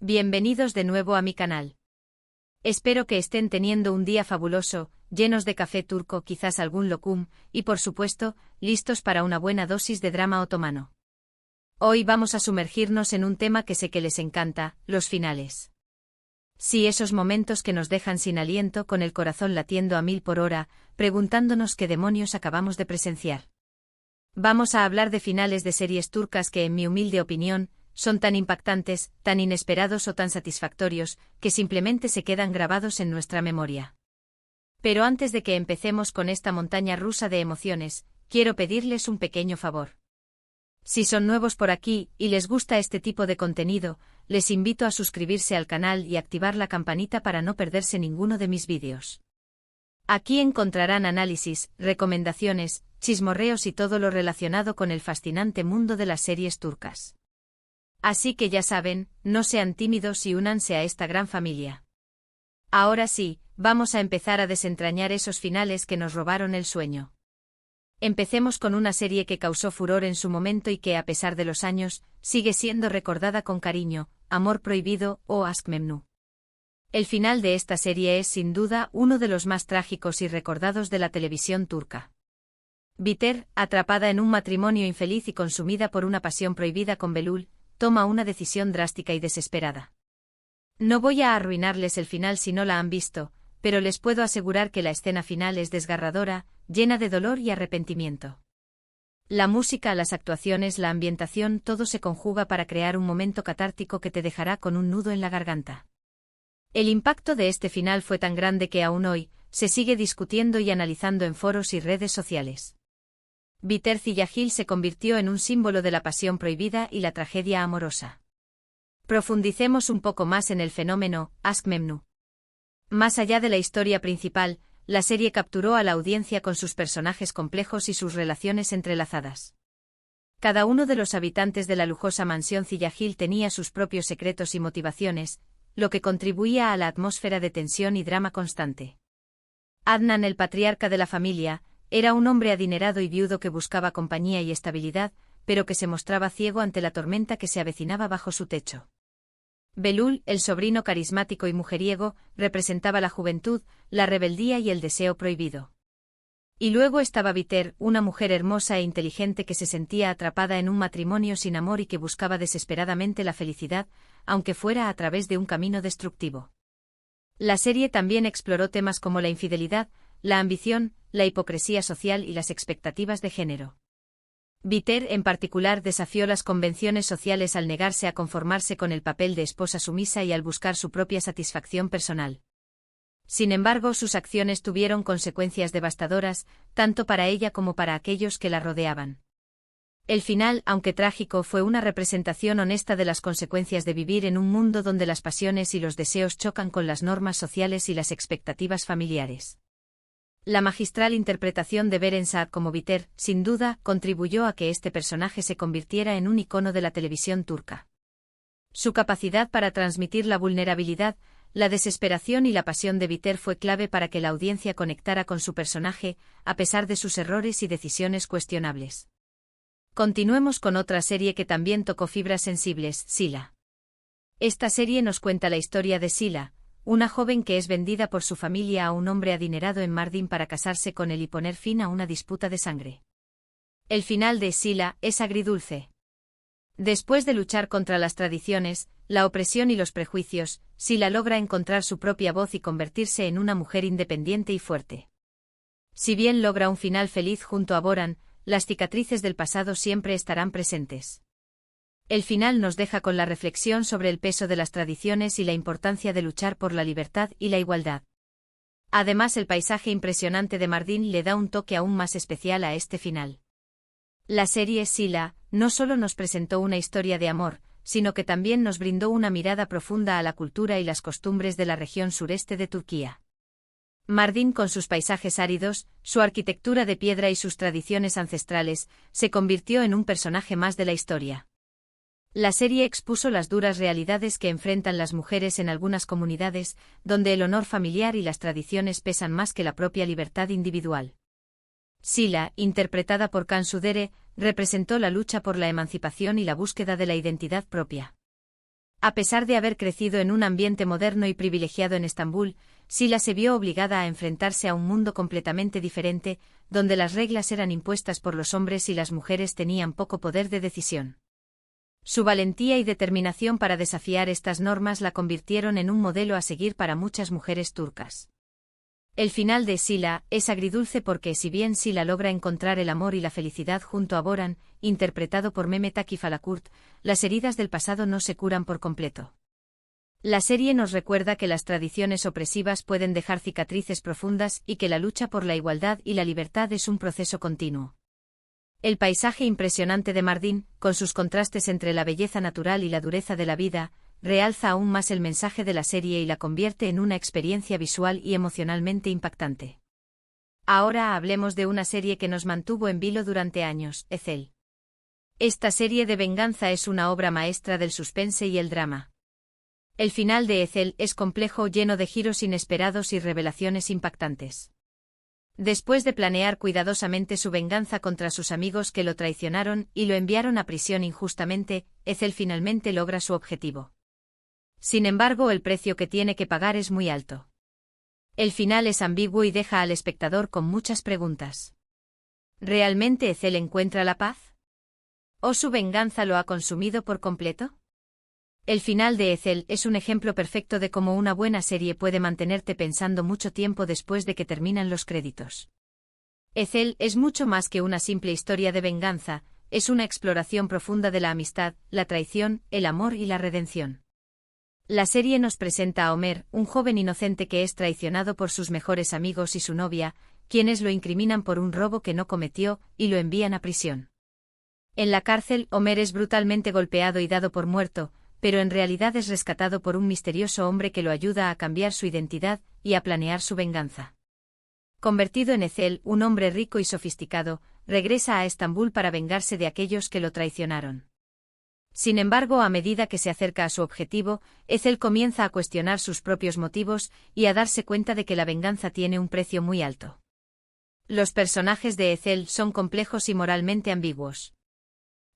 Bienvenidos de nuevo a mi canal. Espero que estén teniendo un día fabuloso, llenos de café turco, quizás algún lokum, y por supuesto, listos para una buena dosis de drama otomano. Hoy vamos a sumergirnos en un tema que sé que les encanta, los finales. Sí, esos momentos que nos dejan sin aliento, con el corazón latiendo a 1000 por hora, preguntándonos qué demonios acabamos de presenciar. Vamos a hablar de finales de series turcas que, en mi humilde opinión, son tan impactantes, tan inesperados o tan satisfactorios, que simplemente se quedan grabados en nuestra memoria. Pero antes de que empecemos con esta montaña rusa de emociones, quiero pedirles un pequeño favor. Si son nuevos por aquí y les gusta este tipo de contenido, les invito a suscribirse al canal y activar la campanita para no perderse ninguno de mis vídeos. Aquí encontrarán análisis, recomendaciones, chismorreos y todo lo relacionado con el fascinante mundo de las series turcas. Así que ya saben, no sean tímidos y únanse a esta gran familia. Ahora sí, vamos a empezar a desentrañar esos finales que nos robaron el sueño. Empecemos con una serie que causó furor en su momento y que, a pesar de los años, sigue siendo recordada con cariño: Amor Prohibido o Aşk Memnu. El final de esta serie es, sin duda, uno de los más trágicos y recordados de la televisión turca. Biter, atrapada en un matrimonio infeliz y consumida por una pasión prohibida con Belul, toma una decisión drástica y desesperada. No voy a arruinarles el final si no la han visto, pero les puedo asegurar que la escena final es desgarradora, llena de dolor y arrepentimiento. La música, las actuaciones, la ambientación, todo se conjuga para crear un momento catártico que te dejará con un nudo en la garganta. El impacto de este final fue tan grande que aún hoy se sigue discutiendo y analizando en foros y redes sociales. Biter Cillagil se convirtió en un símbolo de la pasión prohibida y la tragedia amorosa. Profundicemos un poco más en el fenómeno Aşk Memnu. Más allá de la historia principal, la serie capturó a la audiencia con sus personajes complejos y sus relaciones entrelazadas. Cada uno de los habitantes de la lujosa mansión Cillagil tenía sus propios secretos y motivaciones, lo que contribuía a la atmósfera de tensión y drama constante. Adnan, el patriarca de la familia, era un hombre adinerado y viudo que buscaba compañía y estabilidad, pero que se mostraba ciego ante la tormenta que se avecinaba bajo su techo. Belul, el sobrino carismático y mujeriego, representaba la juventud, la rebeldía y el deseo prohibido. Y luego estaba Biter, una mujer hermosa e inteligente que se sentía atrapada en un matrimonio sin amor y que buscaba desesperadamente la felicidad, aunque fuera a través de un camino destructivo. La serie también exploró temas como la infidelidad, la ambición, la hipocresía social y las expectativas de género. Biter, en particular, desafió las convenciones sociales al negarse a conformarse con el papel de esposa sumisa y al buscar su propia satisfacción personal. Sin embargo, sus acciones tuvieron consecuencias devastadoras, tanto para ella como para aquellos que la rodeaban. El final, aunque trágico, fue una representación honesta de las consecuencias de vivir en un mundo donde las pasiones y los deseos chocan con las normas sociales y las expectativas familiares. La magistral interpretación de Beren Saat como Biter, sin duda, contribuyó a que este personaje se convirtiera en un icono de la televisión turca. Su capacidad para transmitir la vulnerabilidad, la desesperación y la pasión de Biter fue clave para que la audiencia conectara con su personaje, a pesar de sus errores y decisiones cuestionables. Continuemos con otra serie que también tocó fibras sensibles, Sila. Esta serie nos cuenta la historia de Sila, una joven que es vendida por su familia a un hombre adinerado en Mardin para casarse con él y poner fin a una disputa de sangre. El final de Sila es agridulce. Después de luchar contra las tradiciones, la opresión y los prejuicios, Sila logra encontrar su propia voz y convertirse en una mujer independiente y fuerte. Si bien logra un final feliz junto a Boran, las cicatrices del pasado siempre estarán presentes. El final nos deja con la reflexión sobre el peso de las tradiciones y la importancia de luchar por la libertad y la igualdad. Además, el paisaje impresionante de Mardin le da un toque aún más especial a este final. La serie Sila no solo nos presentó una historia de amor, sino que también nos brindó una mirada profunda a la cultura y las costumbres de la región sureste de Turquía. Mardin, con sus paisajes áridos, su arquitectura de piedra y sus tradiciones ancestrales, se convirtió en un personaje más de la historia. La serie expuso las duras realidades que enfrentan las mujeres en algunas comunidades, donde el honor familiar y las tradiciones pesan más que la propia libertad individual. Sila, interpretada por Cansu Dere, representó la lucha por la emancipación y la búsqueda de la identidad propia. A pesar de haber crecido en un ambiente moderno y privilegiado en Estambul, Sila se vio obligada a enfrentarse a un mundo completamente diferente, donde las reglas eran impuestas por los hombres y las mujeres tenían poco poder de decisión. Su valentía y determinación para desafiar estas normas la convirtieron en un modelo a seguir para muchas mujeres turcas. El final de Sila es agridulce porque si bien Sila logra encontrar el amor y la felicidad junto a Boran, interpretado por Mehmet Akif Alakurt, las heridas del pasado no se curan por completo. La serie nos recuerda que las tradiciones opresivas pueden dejar cicatrices profundas y que la lucha por la igualdad y la libertad es un proceso continuo. El paisaje impresionante de Mardin, con sus contrastes entre la belleza natural y la dureza de la vida, realza aún más el mensaje de la serie y la convierte en una experiencia visual y emocionalmente impactante. Ahora hablemos de una serie que nos mantuvo en vilo durante años, Ezel. Esta serie de venganza es una obra maestra del suspense y el drama. El final de Ezel es complejo, lleno de giros inesperados y revelaciones impactantes. Después de planear cuidadosamente su venganza contra sus amigos que lo traicionaron y lo enviaron a prisión injustamente, Ezel finalmente logra su objetivo. Sin embargo, el precio que tiene que pagar es muy alto. El final es ambiguo y deja al espectador con muchas preguntas. ¿Realmente Ezel encuentra la paz? ¿O su venganza lo ha consumido por completo? El final de Ezel es un ejemplo perfecto de cómo una buena serie puede mantenerte pensando mucho tiempo después de que terminan los créditos. Ezel es mucho más que una simple historia de venganza, es una exploración profunda de la amistad, la traición, el amor y la redención. La serie nos presenta a Homer, un joven inocente que es traicionado por sus mejores amigos y su novia, quienes lo incriminan por un robo que no cometió y lo envían a prisión. En la cárcel, Homer es brutalmente golpeado y dado por muerto, pero en realidad es rescatado por un misterioso hombre que lo ayuda a cambiar su identidad y a planear su venganza. Convertido en Ezel, un hombre rico y sofisticado, regresa a Estambul para vengarse de aquellos que lo traicionaron. Sin embargo, a medida que se acerca a su objetivo, Ezel comienza a cuestionar sus propios motivos y a darse cuenta de que la venganza tiene un precio muy alto. Los personajes de Ezel son complejos y moralmente ambiguos.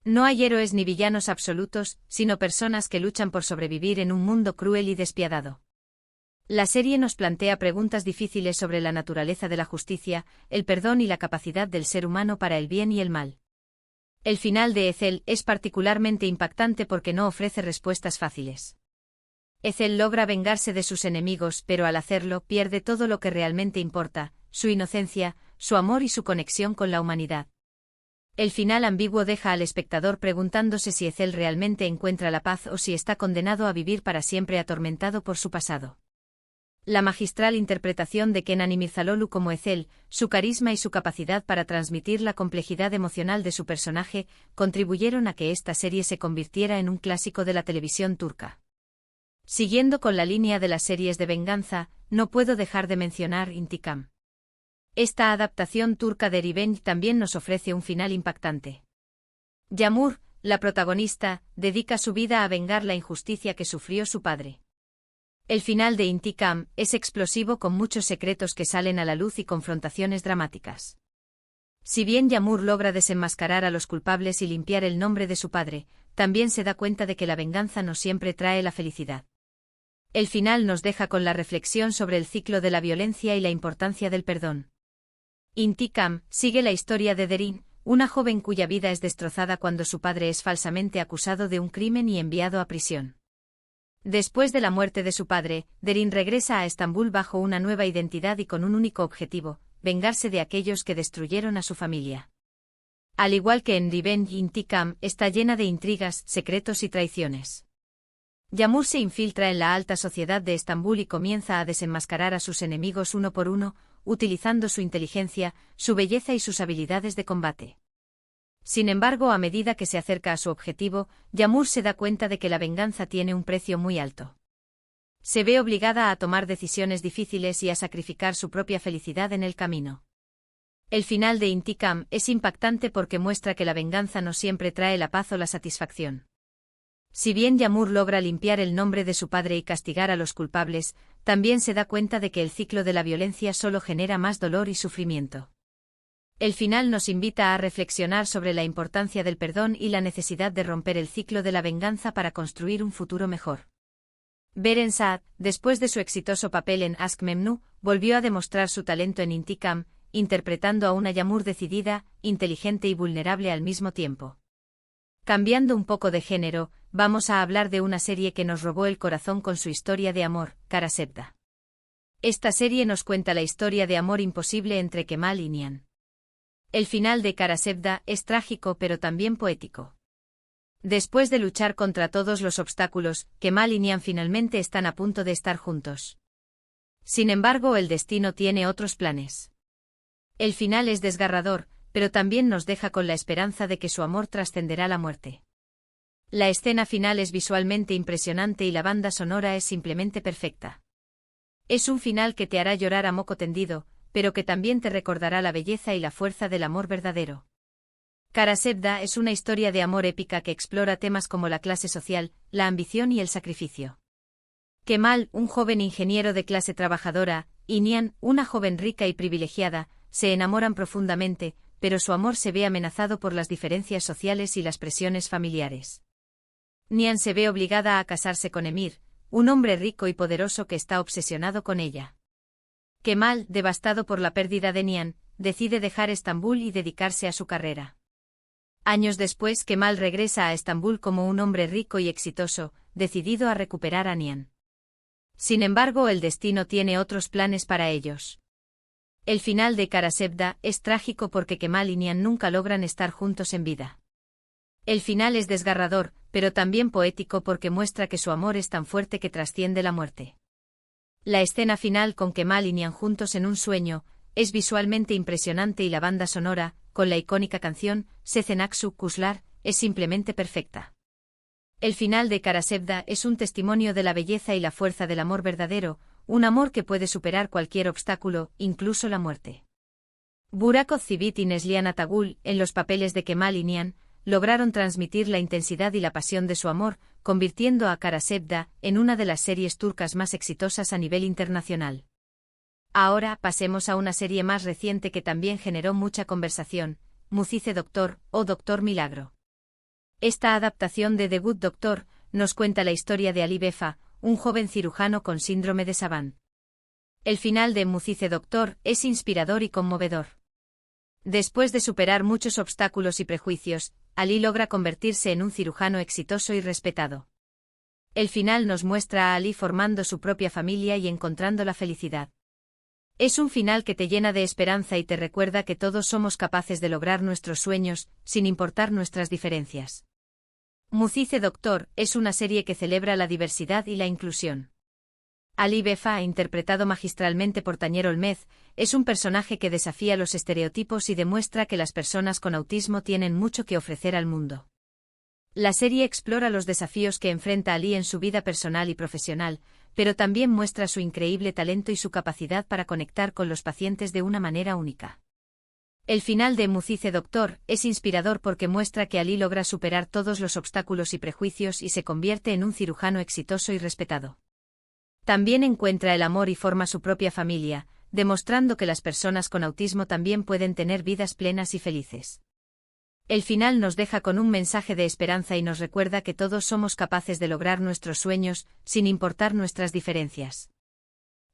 No hay héroes ni villanos absolutos, sino personas que luchan por sobrevivir en un mundo cruel y despiadado. La serie nos plantea preguntas difíciles sobre la naturaleza de la justicia, el perdón y la capacidad del ser humano para el bien y el mal. El final de Ezel es particularmente impactante porque no ofrece respuestas fáciles. Ezel logra vengarse de sus enemigos, pero al hacerlo pierde todo lo que realmente importa, su inocencia, su amor y su conexión con la humanidad. El final ambiguo deja al espectador preguntándose si Ezel realmente encuentra la paz o si está condenado a vivir para siempre atormentado por su pasado. La magistral interpretación de Kenan İmirzalıoğlu como Ezel, su carisma y su capacidad para transmitir la complejidad emocional de su personaje, contribuyeron a que esta serie se convirtiera en un clásico de la televisión turca. Siguiendo con la línea de las series de venganza, no puedo dejar de mencionar Intikam. Esta adaptación turca de Revenge también nos ofrece un final impactante. Yağmur, la protagonista, dedica su vida a vengar la injusticia que sufrió su padre. El final de Intikam es explosivo con muchos secretos que salen a la luz y confrontaciones dramáticas. Si bien Yağmur logra desenmascarar a los culpables y limpiar el nombre de su padre, también se da cuenta de que la venganza no siempre trae la felicidad. El final nos deja con la reflexión sobre el ciclo de la violencia y la importancia del perdón. Intikam sigue la historia de Derin, una joven cuya vida es destrozada cuando su padre es falsamente acusado de un crimen y enviado a prisión. Después de la muerte de su padre, Derin regresa a Estambul bajo una nueva identidad y con un único objetivo: vengarse de aquellos que destruyeron a su familia. Al igual que en Revenge, Intikam está llena de intrigas, secretos y traiciones. Yağmur se infiltra en la alta sociedad de Estambul y comienza a desenmascarar a sus enemigos uno por uno, utilizando su inteligencia, su belleza y sus habilidades de combate. Sin embargo, a medida que se acerca a su objetivo, Yağmur se da cuenta de que la venganza tiene un precio muy alto. Se ve obligada a tomar decisiones difíciles y a sacrificar su propia felicidad en el camino. El final de Intikam es impactante porque muestra que la venganza no siempre trae la paz o la satisfacción. Si bien Yağmur logra limpiar el nombre de su padre y castigar a los culpables, también se da cuenta de que el ciclo de la violencia solo genera más dolor y sufrimiento. El final nos invita a reflexionar sobre la importancia del perdón y la necesidad de romper el ciclo de la venganza para construir un futuro mejor. Beren Saat, después de su exitoso papel en Ask Memnu, volvió a demostrar su talento en Intikam, interpretando a una Yamur decidida, inteligente y vulnerable al mismo tiempo. Cambiando un poco de género, vamos a hablar de una serie que nos robó el corazón con su historia de amor, Kara Sebda. Esta serie nos cuenta la historia de amor imposible entre Kemal y Nihan. El final de Kara Sebda es trágico pero también poético. Después de luchar contra todos los obstáculos, Kemal y Nihan finalmente están a punto de estar juntos. Sin embargo, el destino tiene otros planes. El final es desgarrador, pero también nos deja con la esperanza de que su amor trascenderá la muerte. La escena final es visualmente impresionante y la banda sonora es simplemente perfecta. Es un final que te hará llorar a moco tendido, pero que también te recordará la belleza y la fuerza del amor verdadero. Kara Sebda es una historia de amor épica que explora temas como la clase social, la ambición y el sacrificio. Kemal, un joven ingeniero de clase trabajadora, y Nihan, una joven rica y privilegiada, se enamoran profundamente, pero su amor se ve amenazado por las diferencias sociales y las presiones familiares. Nihan se ve obligada a casarse con Emir, un hombre rico y poderoso que está obsesionado con ella. Kemal, devastado por la pérdida de Nihan, decide dejar Estambul y dedicarse a su carrera. Años después, Kemal regresa a Estambul como un hombre rico y exitoso, decidido a recuperar a Nihan. Sin embargo, el destino tiene otros planes para ellos. El final de Kara Sebda es trágico porque Kemal y Nihan nunca logran estar juntos en vida. El final es desgarrador, pero también poético porque muestra que su amor es tan fuerte que trasciende la muerte. La escena final con Kemal y Nihan juntos en un sueño es visualmente impresionante y la banda sonora, con la icónica canción Sezen Aksu Kuşlar, es simplemente perfecta. El final de Kara Sebda es un testimonio de la belleza y la fuerza del amor verdadero, un amor que puede superar cualquier obstáculo, incluso la muerte. Burak Özçivit y Neslihan Atagul, en los papeles de Kemal y Nihan, lograron transmitir la intensidad y la pasión de su amor, convirtiendo a Kara Sebda en una de las series turcas más exitosas a nivel internacional. Ahora pasemos a una serie más reciente que también generó mucha conversación, Mucize Doctor, o Doctor Milagro. Esta adaptación de The Good Doctor nos cuenta la historia de Ali Befa, un joven cirujano con síndrome de Savant. El final de Mucize Doctor es inspirador y conmovedor. Después de superar muchos obstáculos y prejuicios, Ali logra convertirse en un cirujano exitoso y respetado. El final nos muestra a Ali formando su propia familia y encontrando la felicidad. Es un final que te llena de esperanza y te recuerda que todos somos capaces de lograr nuestros sueños, sin importar nuestras diferencias. Mucize Doctor es una serie que celebra la diversidad y la inclusión. Ali Befa, interpretado magistralmente por Tañer Olmez, es un personaje que desafía los estereotipos y demuestra que las personas con autismo tienen mucho que ofrecer al mundo. La serie explora los desafíos que enfrenta Ali en su vida personal y profesional, pero también muestra su increíble talento y su capacidad para conectar con los pacientes de una manera única. El final de Mucize Doctor es inspirador porque muestra que Ali logra superar todos los obstáculos y prejuicios y se convierte en un cirujano exitoso y respetado. También encuentra el amor y forma su propia familia, demostrando que las personas con autismo también pueden tener vidas plenas y felices. El final nos deja con un mensaje de esperanza y nos recuerda que todos somos capaces de lograr nuestros sueños, sin importar nuestras diferencias.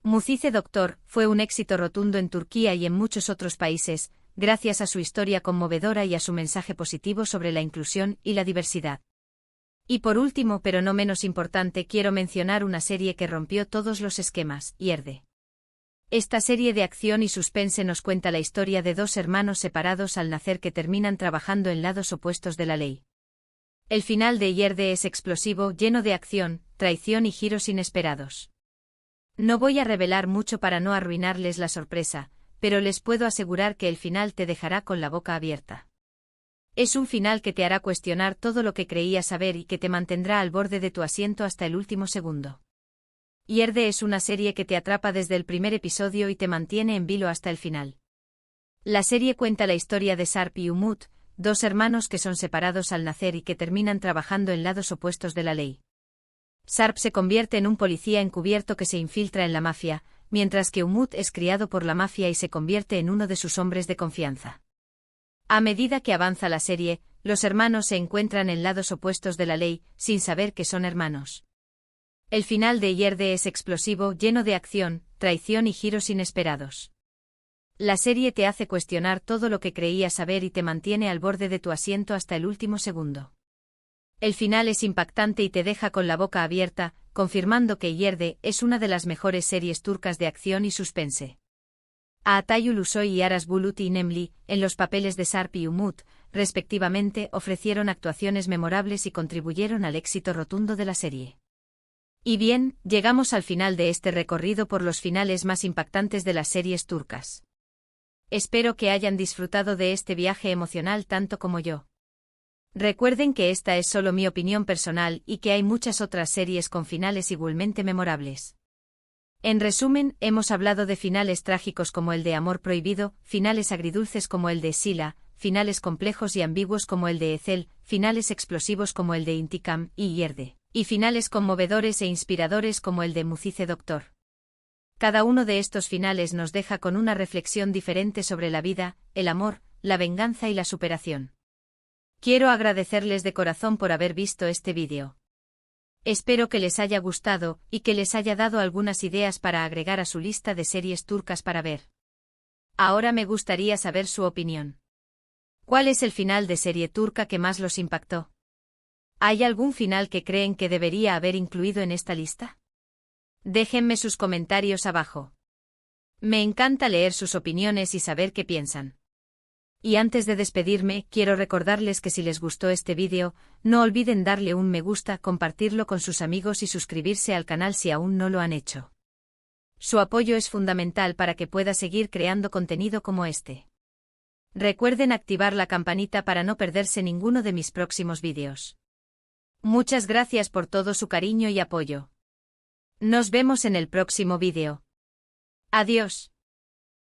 Mucize Doctor fue un éxito rotundo en Turquía y en muchos otros países, gracias a su historia conmovedora y a su mensaje positivo sobre la inclusión y la diversidad. Y por último, pero no menos importante, quiero mencionar una serie que rompió todos los esquemas, Yerde. Esta serie de acción y suspense nos cuenta la historia de dos hermanos separados al nacer que terminan trabajando en lados opuestos de la ley. El final de Yerde es explosivo, lleno de acción, traición y giros inesperados. No voy a revelar mucho para no arruinarles la sorpresa, pero les puedo asegurar que el final te dejará con la boca abierta. Es un final que te hará cuestionar todo lo que creías saber y que te mantendrá al borde de tu asiento hasta el último segundo. Yerde es una serie que te atrapa desde el primer episodio y te mantiene en vilo hasta el final. La serie cuenta la historia de Sarp y Umut, dos hermanos que son separados al nacer y que terminan trabajando en lados opuestos de la ley. Sarp se convierte en un policía encubierto que se infiltra en la mafia, mientras que Umut es criado por la mafia y se convierte en uno de sus hombres de confianza. A medida que avanza la serie, los hermanos se encuentran en lados opuestos de la ley, sin saber que son hermanos. El final de Yerde es explosivo, lleno de acción, traición y giros inesperados. La serie te hace cuestionar todo lo que creías saber y te mantiene al borde de tu asiento hasta el último segundo. El final es impactante y te deja con la boca abierta, confirmando que Yerde es una de las mejores series turcas de acción y suspense. A Atay Ulusoy y Aras Bulut y Nemli, en los papeles de Sarp y Umut, respectivamente, ofrecieron actuaciones memorables y contribuyeron al éxito rotundo de la serie. Y bien, llegamos al final de este recorrido por los finales más impactantes de las series turcas. Espero que hayan disfrutado de este viaje emocional tanto como yo. Recuerden que esta es solo mi opinión personal y que hay muchas otras series con finales igualmente memorables. En resumen, hemos hablado de finales trágicos como el de Amor Prohibido, finales agridulces como el de Sila, finales complejos y ambiguos como el de Ezel, finales explosivos como el de Intikam y Yerde, y finales conmovedores e inspiradores como el de Mucize Doctor. Cada uno de estos finales nos deja con una reflexión diferente sobre la vida, el amor, la venganza y la superación. Quiero agradecerles de corazón por haber visto este vídeo. Espero que les haya gustado y que les haya dado algunas ideas para agregar a su lista de series turcas para ver. Ahora me gustaría saber su opinión. ¿Cuál es el final de serie turca que más los impactó? ¿Hay algún final que creen que debería haber incluido en esta lista? Déjenme sus comentarios abajo. Me encanta leer sus opiniones y saber qué piensan. Y antes de despedirme, quiero recordarles que si les gustó este vídeo, no olviden darle un me gusta, compartirlo con sus amigos y suscribirse al canal si aún no lo han hecho. Su apoyo es fundamental para que pueda seguir creando contenido como este. Recuerden activar la campanita para no perderse ninguno de mis próximos vídeos. Muchas gracias por todo su cariño y apoyo. Nos vemos en el próximo vídeo. Adiós.